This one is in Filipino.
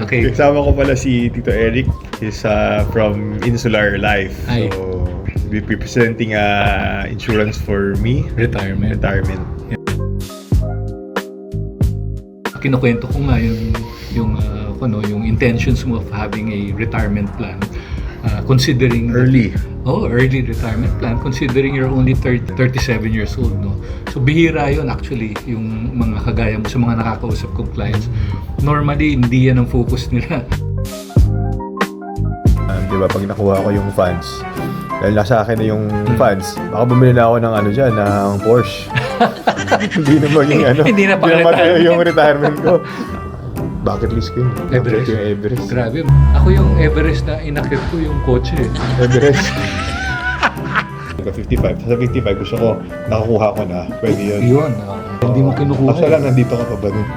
Okay. Kasama ko pala si Tito Eric. He's from Insular Life. Ay. So, we'll be presenting insurance for me. Retirement. Kinukwento ko nga yung intentions mo of having a retirement plan. Considering Early retirement plan, considering you're only 37 years old, no? So bihira yun actually, yung mga kagaya mo sa mga nakakausap kong clients. Normally, hindi yan ang focus nila. Diba, pag nakuha ko yung funds, dahil nasa akin na yung funds, baka bumili na ako ng ng Porsche. Hindi na maging Hindi na pang-retirement. yung retirement ko. Bucket list ko yun. Everest. Yung Everest. Grabe. Ako yung Everest na inakit ko yung kotse. Everest. 55. Sa 55 gusto ko, nakakuha ko na. Pwede yun. Yun. Hindi mo kinukuha. Kaso lang, nandito ka pa ba nun?